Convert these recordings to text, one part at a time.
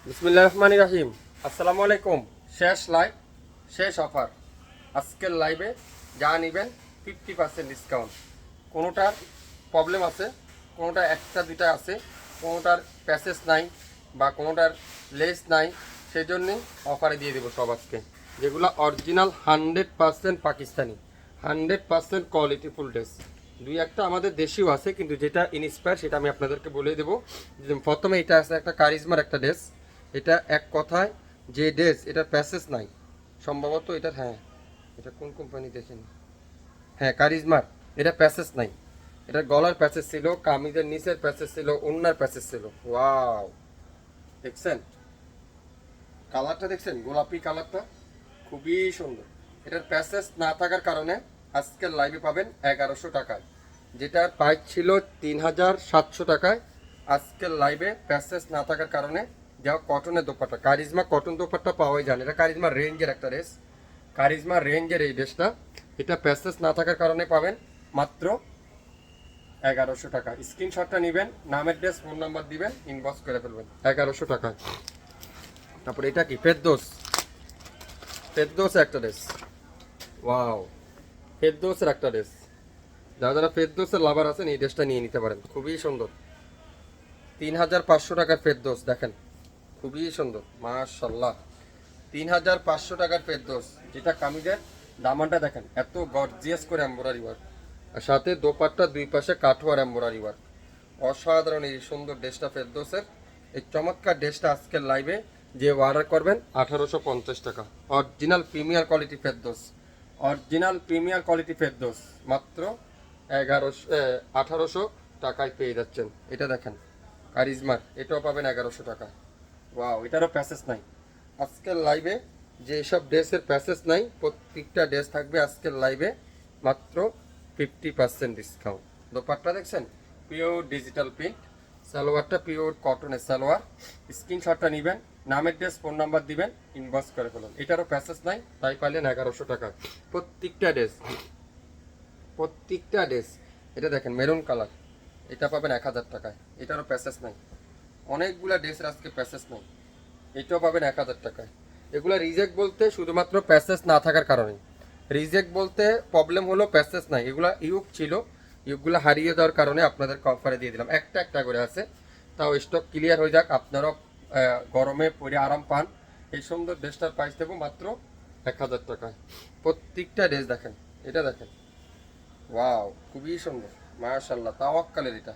বিসমিল্লাহির রহমানির রহিম। আসসালামু আলাইকুম। শেষ লাইভ, শেষ অফার। আজকের লাইভে যা নেবেন 50% ডিসকাউন্ট। কোনোটার প্রবলেম আছে, কোনোটা একটা দুইটা আছে, কোনোটার প্যাসেজ নাই বা কোনোটার লেস নাই, সেই জন্যই অফারে দিয়ে দেবো সব আজকে। যেগুলো original 100% Pakistani, 100% quality full dress. দুই একটা আমাদের দেশিও আছে, কিন্তু যেটা ইনস্পায়ার সেটা আমি আপনাদেরকে বলে দেবো। প্রথমে এটা আছে একটা কারিজমার একটা ড্রেস। এটা এক কথায় যে ড্রেস, এটার প্যাসেজ নাই সম্ভবত। এটার হ্যাঁ, এটা কোন কোম্পানি দেখেন, হ্যাঁ কারিজমার। এটা প্যাসেজ নাই, এটা গলার প্যাসেজ ছিল, কামিজের নিচের প্যাসেজ ছিল, ওন্নার প্যাসেজ ছিল। ওয়াও, দেখছেন কালারটা, দেখছেন গোলাপি কালারটা, খুবই সুন্দর। এটার প্যাসেজ না থাকার কারণে আজকের লাইভে পাবেন 1100 টাকায়, যেটার প্রাইস ছিল 3700 টাকায়। আজকের লাইভে প্যাসেজ না থাকার কারণে যা কটনের দোপাট্টা, কারিজমা কটন দোপাট্টা পাওয়াই যান। এটা কারিজমা রেঞ্জের একটা ড্রেস, কারিজমা রেঞ্জের এই ড্রেসটা। এটা প্যাসেজ না থাকার কারণে পাবেন মাত্র 1100 টাকা। স্ক্রিনশটটা নেবেন, নামের ড্রেস, ফোন নাম্বার দিবেন, ইনবক্স করে ফেলবেন 1100 টাকায়। তারপরে এটা কি ফেরদৌস, ফেরদৌস একটা ড্রেস। ওয়াও, ফেরদৌসের একটা ড্রেস। যারা যারা ফেরদৌসের লাভার আছেন এই ড্রেসটা নিয়ে নিতে পারেন, খুবই সুন্দর। 3500 টাকার ফেরদৌস, দেখেন খুবই সুন্দর মাশাআল্লাহ। 3500 টাকার ফেরদৌস, যেটা কামিজের দামানটা দেখেন এত গর্জিয়াস করে এমব্রয়ডারি ওয়ার্ক, আর সাথে দোপাট্টা দুই পাশে কাঠওয়ার এমব্রয়ডারি ওয়ার্ক। অসাধারণ এই সুন্দর ড্রেসটা ফেরদৌসের। এই চমৎকার ড্রেসটা আজকের লাইভে যে অর্ডার করবেন 1850 টাকা। Original premier quality Ferdous, original premier quality Ferdous মাত্র 1800 টাকায় পেয়ে যাচ্ছেন। এটা দেখেন কারিজমার, এটাও পাবেন 1100 টাকা। ওয়াও, এটারও প্যাসেজ নাই। আজকের লাইভে যে সব ড্রেসের প্যাসেজ নাই, প্রত্যেকটা ড্রেস থাকবে আজকের লাইভে মাত্র 50% ডিসকাউন্ট। দোপাট্টা দেখছেন পিওর ডিজিটাল প্রিন্ট, সালোয়ারটা পিওর কটনের সালোয়ার। স্ক্রিনশটটা নেবেন, নামের ড্রেস, ফোন নাম্বার দিবেন, ইনবক্স করে ফেলুন। এটারও প্যাসেজ নাই, তাই পাইলেন 1100 টাকা প্রত্যেকটা ড্রেস, প্রত্যেকটা ড্রেস। এটা দেখেন মেরুন কালার, এটা পাবেন 1000 টাকায়, এটারও প্যাসেজ নাই। অনেকগুলা ড্রেসের আজকে প্যাসেজ নাই, এটাও পাবেন 1000 টাকায়। এগুলা রিজেক্ট বলতে শুধুমাত্র প্যাসেজ না থাকার কারণে। রিজেক্ট বলতে প্রবলেম হলো প্যাসেজ নাই। এগুলা ইউক ছিল, ইউকগুলো হারিয়ে যাওয়ার কারণে আপনাদেরকে অফারে দিয়ে দিলাম। একটা একটা করে আছে, তাও স্টক ক্লিয়ার হয়ে যাক, আপনারাও গরমে পরে আরাম পান। এই সুন্দর ড্রেসটার প্রাইস দেবো মাত্র 1000 টাকায়। প্রত্যেকটা ড্রেস দেখেন, এটা দেখেন ওয়াও, খুবই সুন্দর মাশাআল্লাহ। তাওয়াক্কালের এটা,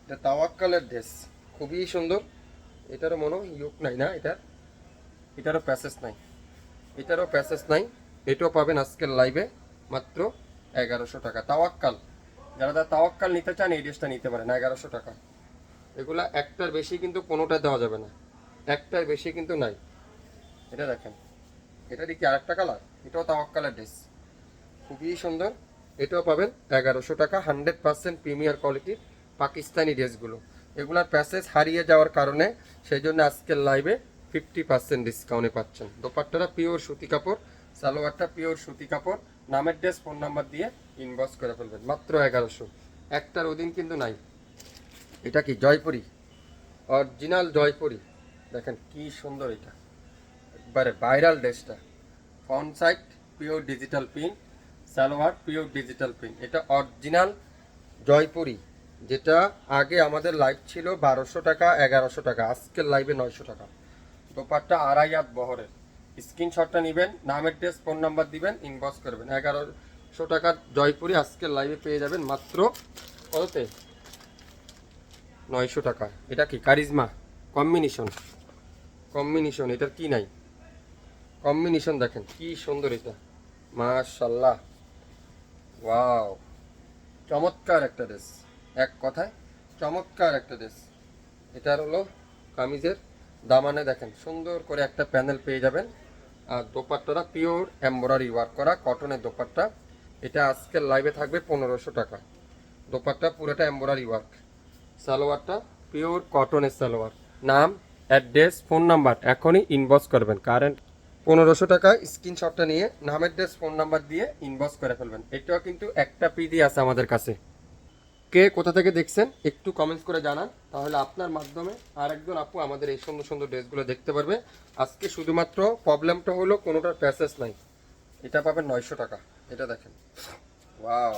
এটা তাওয়াক্কালের ড্রেস, খুবই সুন্দর। এটারও মনে হয় ইউক নাই না, এটারও প্যাসেজ নাই, এটারও প্যাসেজ নাই। এটাও পাবেন আজকের লাইভে মাত্র 1100 টাকা। তাওয়াক্কাল, যারা যারা তাওয়াক্কাল নিতে চান এই ড্রেসটা নিতে পারেন 1100 টাকা। এগুলা একটার বেশি কিন্তু কোনোটা দেওয়া যাবে না, একটার বেশি কিন্তু নাই। এটা দেখেন, এটা দেখি আরেকটা কালার, এটাও তাওয়াক্কালের ড্রেস, খুবই সুন্দর। এটাও পাবেন 1100 টাকা। 100% প্রিমিয়ার কোয়ালিটির পাকিস্তানি ড্রেসগুলো, এগুলার প্যাসেজ হারিয়ে যাওয়ার কারণে সেই জন্য আজকের লাইভে 50% ডিসকাউন্টে পাচ্ছেন। দোপাট্টাটা পিওর সুতি কাপড়, সালোয়ারটা পিওর সুতি কাপড়। নামের ড্রেস, ফোন নাম্বার দিয়ে ইনবক্স করে ফেলবেন মাত্র 1100। একটার ওদিন কিন্তু নাই। এটা কি জয়পুরি, অরিজিনাল জয়পুরি, দেখেন কি সুন্দর। এটা একবারে ভাইরাল ড্রেসটা, front side pure digital print, salwar pure digital print. এটা অরিজিনাল জয়পুরি, যেটা আগে আমাদের লাইভ ছিল 1200 টাকা 1100 টাকা, আজকের লাইভে 900 টাকা। দোপাট্টা আড়াই হাত বহরের। স্ক্রিনশটটা নেবেন, নামের ড্রেস, ফোন নাম্বার দিবেন, ইনবক্স করবেন। 1100 টাকার জয়পুরি আজকের লাইভে পেয়ে যাবেন মাত্র কততে, 900 টাকা। এটা কি কারিজমা কম্বিনেশন, কম্বিনেশন এটার কি নাই, কম্বিনেশন দেখেন কি সুন্দর। এটা মাশাআল্লাহ, ওয়াও, চমৎকার একটা ড্রেস, এক কথায় চমৎকার একটা ড্রেস। এটার হলো কামিজের দামানে দেখেন সুন্দর করে একটা প্যানেল পেয়ে যাবেন। আর দোপাট্টাটা পিওর এমব্রয়ডারি ওয়ার্ক করা কটনের দোপাট্টা। এটা আজকের লাইভে থাকবে 1500 টাকা। দোপাট্টা পুরোটা এমব্রয়ডারি ওয়ার্ক, সালোয়ারটা পিওর কটনের সালোয়ার। নাম, অ্যাড্রেস, ফোন নাম্বার এখনই ইনবক্স করবেন, কারেন্ট 1500 টাকা। স্ক্রিনশটটা নিয়ে নামের ড্রেস, ফোন নাম্বার দিয়ে ইনবক্স করে ফেলবেন। এটাও কিন্তু একটা পিডি আছে আমাদের কাছে। কে কোথা থেকে দেখছেন একটু কমেন্টস করে জানান, তাহলে আপনার মাধ্যমে আর একজন আপু আমাদের এই সুন্দর সুন্দর ড্রেসগুলো দেখতে পারবে। আজকে শুধুমাত্র প্রবলেমটা হলো কোনোটার প্যাসেজ নাই। এটা পাবেন 900 টাকা। এটা দেখেন, ওয়াও,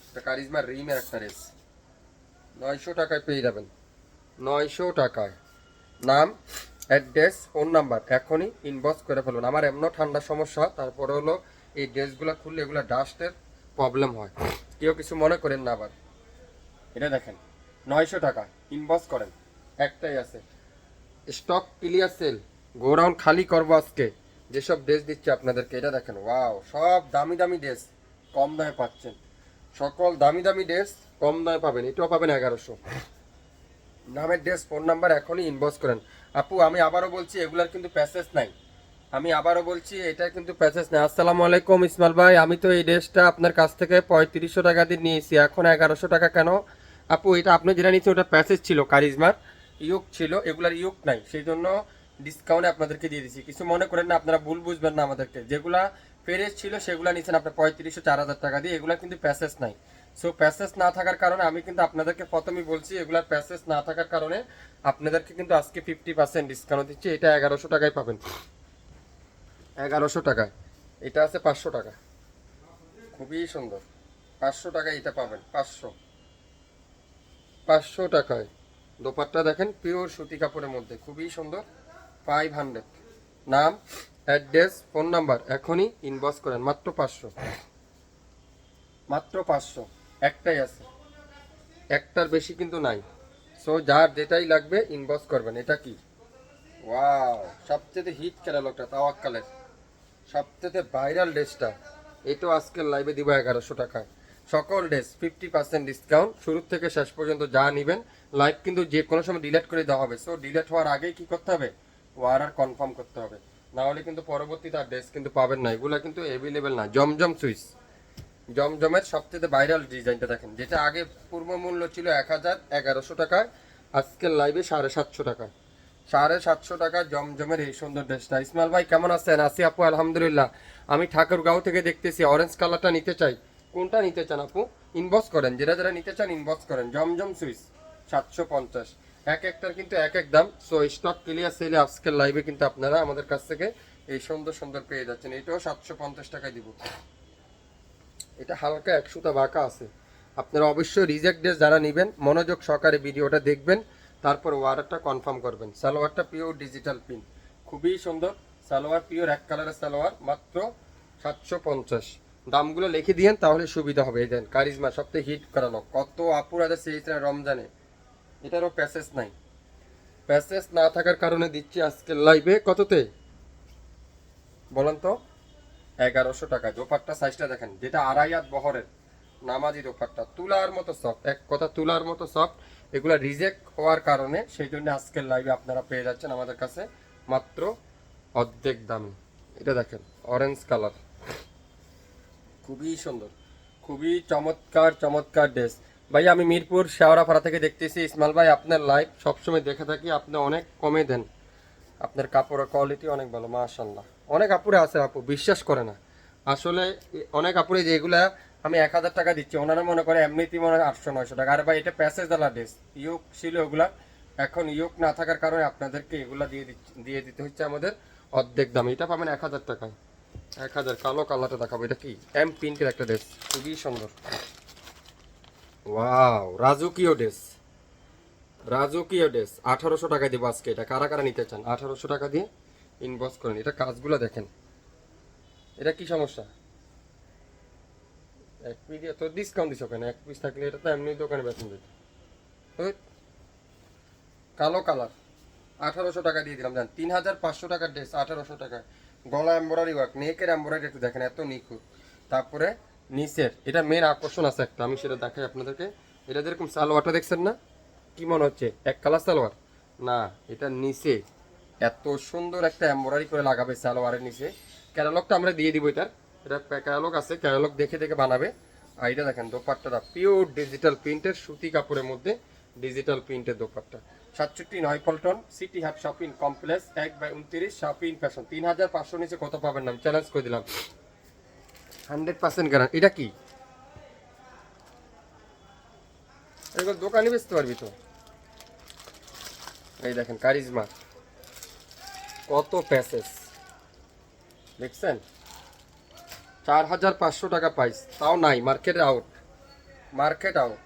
এটা কারিজমা রিমের একটা ড্রেস 900 টাকায় পেয়ে যাবেন। 900 টাকায়। নাম, অ্যাড্রেস, ফোন নাম্বার এখনই ইনবক্স করে ফেলুন। আমার এমনও ঠান্ডার সমস্যা, তারপরে হলো এই ড্রেসগুলো খুললে এগুলো ডাস্টের প্রবলেম হয়, কেউ কিছু মনে করেন না আবার। এটা দেখেন 900 টাকা, ইনবক্স করেন। একটাই আছে, স্টক ক্লিয়ার সেল, গোডাউন খালি করবো আজকে। যেসব ড্রেস দিচ্ছে আপনাদেরকে, এটা দেখেন, ওয়াও, সব দামি দামি ড্রেস কম দামে পাচ্ছেন। সকল দামি দামি ড্রেস কম দামে পাবেন। এটাও পাবেন 1100। নামের ড্রেস, ফোন নাম্বার এখনই ইনবক্স করেন। আপু আমি আবারও বলছি, এগুলার কিন্তু প্যাসেজ নাই। আমি আবারও বলছি, এটা কিন্তু প্যাসেজ নাই। আসসালামু আলাইকুম ইসমাইল ভাই, আমি তো এই ড্রেসটা আপনার কাছ থেকে 3500 টাকা দিয়ে নিয়েছি, এখন 1100 টাকা কেন? আপু এটা আপনি যেটা নিয়েছেন ওটা প্যাসেজ ছিল, কারিজমার ইউক ছিল, এগুলার ইউক নাই, সেই জন্য ডিসকাউন্টে আপনাদেরকে দিয়ে দিচ্ছি। কিছু মনে করেন না, আপনারা ভুল বুঝবেন না আমাদেরকে। যেগুলা ফেরেজ ছিল সেগুলা নিয়েছেন আপনার 3500 4000 টাকা দিয়ে, এগুলা কিন্তু প্যাসেজ নাই। সো প্যাসেজ না থাকার কারণে আমি কিন্তু আপনাদেরকে প্রথমেই বলছি, এগুলার প্যাসেজ না থাকার কারণে আপনাদেরকে কিন্তু আজকে 50% ডিসকাউন্ট দিচ্ছি। এটা 1100 টাকায় পাবেন, 1100 টাকায়। এটা আছে 500 টাকা, খুবই সুন্দর। 500 টাকায় এটা পাবেন, 500 টাকায়। দোপাট্টা দেখেন, পিওর সুতি কাপড়ের মধ্যে, খুবই সুন্দর। 500। নাম, অ্যাড্রেস, ফোন নাম্বার এখনই ইনবক্স করেন। মাত্র 500, মাত্র 500। একটাই আছে, একটার বেশি কিন্তু নাই। সো যার যেটাই লাগবে ইনবক্স করবেন। এটা কি, ওয়াও, সবচেয়ে হিট ক্যাটালগটা, তাওয়াক্কালের সবচেয়ে ভাইরাল ড্রেসটা। এটাও আজকের লাইভে দিব 1100 টাকায়। সকল ড্রেস 50% ডিসকাউন্ট, শুরু থেকে শেষ পর্যন্ত যা নেবেন। লাইভ কিন্তু যে কোনো সময় ডিলেট করে দেওয়া হবে। সো ডিলেট হওয়ার আগেই কি করতে হবে, অর্ডার কনফার্ম করতে হবে, না হলে কিন্তু পরবর্তীতে আর ড্রেস কিন্তু পাবেন না। এগুলো কিন্তু অ্যাভেলেবেল না। জমজম সুইচ, জমজমের সবচেয়ে ভাইরাল ডিজাইনটা দেখেন, যেটা আগে পূর্ব মূল্য ছিল 1100 টাকায়, আজকের লাইভে 750 টাকা। 750 টাকা জমজমের এই সুন্দর ড্রেসটা। ইসমাইল ভাই কেমন আছেন? আসি আপু, আলহামদুলিল্লাহ। আমি ঠাকুরগাঁও থেকে দেখতেছি, অরেঞ্জ কালারটা নিতে চাই। কোনটা নিতে চান আপু? ইনবক্স করেন, যেটা যেটা নিতে চান ইনবক্স করেন। জমজম সুইচ 750, এক একটার কিন্তু এক এক দাম। সো স্টক ক্লিয়ার সেলে আজকের লাইভে কিন্তু আপনারা আমাদের কাছ থেকে এই সুন্দর সুন্দর পেয়ে যাচ্ছেন। এটাও 750 টাকায় দিব। এটা হালকা এক সুতা বাঁকা আছে। আপনারা অবশ্যই রিজেক্ট ড্রেস যারা নেবেন, মনোযোগ সহকারে ভিডিওটা দেখবেন, তারপর অর্ডারটা কনফার্ম করবেন। সালোয়ারটা পিওর ডিজিটাল প্রিন্ট, খুবই সুন্দর। সালোয়ার পিওর এক কালারের সালোয়ার, মাত্র 750। দামগুলো লিখে দিয়েন, তাহলে সুবিধা হবে। এই দেন, কারিজমা সবথেকে হিট করানো, কত আপুরাদা চেয়েছেন রমজানে। এটারও প্যাসেজ নাই। প্যাসেজ না থাকার কারণে দিচ্ছি আজকের লাইভে কততে বলেন তো, 1100 টাকা। দোপাট্টা সাইজটা দেখেন, যেটা 2.5 হাত বহরের নামাজি দোপাট্টা, তুলার মতো সফট, এক কথা তুলার মতো সফট। এগুলা রিজেক্ট হওয়ার কারণে সেই জন্য আজকের লাইভে আপনারা পেয়ে যাচ্ছেন আমাদের কাছে মাত্র অর্ধেক দামে। এটা দেখেন, অরেঞ্জ কালার, খুবই সুন্দর, খুবই চমৎকার চমৎকার ড্রেস। ভাই আমি মিরপুর শেওড়াপাড়া থেকে দেখতেছি। ইসমাইল ভাই আপনার লাইভ সবসময় দেখে থাকি, আপনি অনেক কমে দেন, আপনার কাপড়ের কোয়ালিটি অনেক ভালো, মাশাআল্লাহ। অনেক আপুরে আছে, আপু বিশ্বাস করে না আসলে। অনেক আপুরে যেগুলা আমি 1000 টাকা দিচ্ছি, ওনারা মনে করে এমনিতেই মনে হয় 800 900 টাকা। আর ভাই এটা প্যাসেজ দালা ড্রেস, ইয়োক ছিল ওগুলা, এখন ইয়োক না থাকার কারণে আপনাদেরকে এগুলা দিয়ে দিতে হচ্ছে আমাদের অর্ধেক দামে। এটা পাবেন 1000 টাকায়। 1000। কালো কালারটা দেখাবো, এটা কি এম প্রিন্টের একটা ড্রেস, খুবই সুন্দর। ওয়াও, রাজকীয় ড্রেস, রাজকীয় ড্রেস 1800 টাকা দিব আজকে। এটা কারা কারা নিতে চান 1800 টাকা দিয়ে ইনবক্স করেন। এটা কাজগুলো দেখেন, এটা কি সমস্যা? এক পিস তো ডিসকাউন্ট দিছ কেন? এক পিস থাকলে এটা তো এমনি দোকানে বেতন দিত। কালো কালার 1800 টাকা দিয়ে দিলাম। জান 3500 টাকার ড্রেস 1800 টাকা। গলা এম্বরারি ওয়ার্ক, নেকের এম্বরারি একটু দেখেন, এত নিখুঁত। তারপরে নিচের এটা মেন আকর্ষণ আছে একটা, আমি সেটা দেখাই আপনাদেরকে। এটা যেরকম সালোয়ারটা দেখছেন না, কি মনে হচ্ছে এক কালার সালোয়ার? না, এটা নিচে এত সুন্দর একটা এমব্রয়ডারি করে লাগাবে সালোয়ারের নিচে। ক্যাটালগটা আমরা দিয়ে দিব। এটা ক্যাটালগ আছে, ক্যাটালগ দেখে দেখে বানাবে। আর এটা দেখেন দোপাট্টাটা পিওর ডিজিটাল প্রিন্টের সুতি কাপড়ের মধ্যে, ডিজিটাল প্রিন্টের দোপাট্টা। 67 নয়পল্টন সিটি হাট শপিং কমপ্লেক্স 1/29 শপিং ফ্যাশন। 3500 নিচে কত পাবেন না, আমি চ্যালেঞ্জ করে দিলাম। 100% গ্যারান্টি। এটা কি এগুলো দোকানে বেচতে পারবি তো। এই দেখেন কারিজমা, কত প্যাসেজ দেখছেন, 4500 টাকা প্রাইস, তাও নাই, মার্কেট আউট, মার্কেট আউট।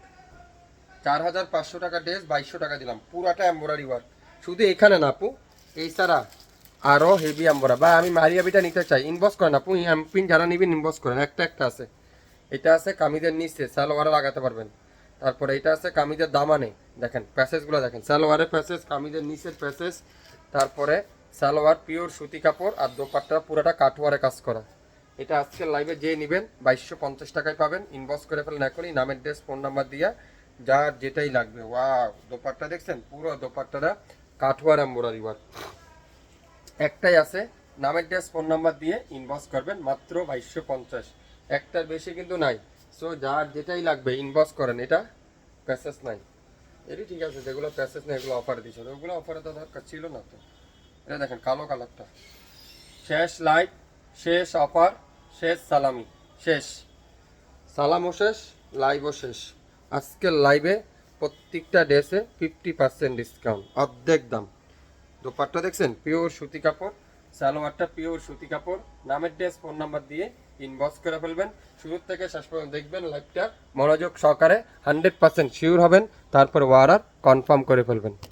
4500 টাকা ড্রেস 2200 টাকা দিলাম, পুরাটা এমব্রয়ডারি ওয়ার্ক। শুধু এখানে না আপু, এই ছাড়া আরও হেভি এমব্রয়ডারি। বা আমি মারিয়াবিটা নিতে চাই, ইনবক্স করেন আপু, এমপিন যারা নিবেন ইনবক্স করেন। একটা একটা আছে, এটা আছে কামিজের নিচে, সালোয়ারে লাগাতে পারবেন। তারপরে এটা আছে কামিজের দামানে, দেখেন প্যাসেজগুলো দেখেন, সালোয়ারের প্যাসেজ, কামিজের নিচের প্যাসেজ। তারপরে সালোয়ার পিওর সুতি কাপড়, আর দোপাট্টা পুরোটা কাটওয়ারে কাজ করা। এটা আজকের লাইভে যে নেবেন 2250 টাকায় পাবেন। ইনবক্স করে ফেলেন এখনই, নামের ড্রেস ফোন নাম্বার দিয়া, যার যেটাই লাগবে। ওয়াও, দোপাট্টা দেখছেন, পুরো দোপাট্টাটা কাঠওয়ার এমব্রয়ডারি ওয়ার্ক। একটাই আছে, নামের ড্রেস ফোন নাম্বার দিয়ে ইনবক্স করবেন, মাত্র 2250, একটার বেশি কিন্তু নাই। সো যার যেটাই লাগবে ইনবক্স করেন। এটা প্যাসেজ নাই, এটি ঠিক আছে, যেগুলো প্যাসেজ নেই এগুলো অফারে দিচ্ছে, ওগুলো অফারে তো দরকার ছিল না তো। এটা দেখেন কালো কালারটা, শেষ লাইভ, শেষ অফার, শেষ সালামি, শেষ সালামও শেষ, লাইভও শেষ। আজকের লাইভে প্রত্যেকটা ড্রেসে 50% ডিসকাউন্ট, অর্ধেক দাম। দোপাট্টা দেখছেন পিওর সুতি কাপড়, সালোয়ারটা পিওর সুতি কাপড়। নামের ড্রেস ফোন নাম্বার দিয়ে ইনবক্স করে ফেলবেন। শুরু থেকে শেষ পর্যন্ত দেখবেন লাইভটা, মনোযোগ সহকারে 100% শিওর হবেন, তারপর অর্ডার কনফার্ম করে ফেলবেন।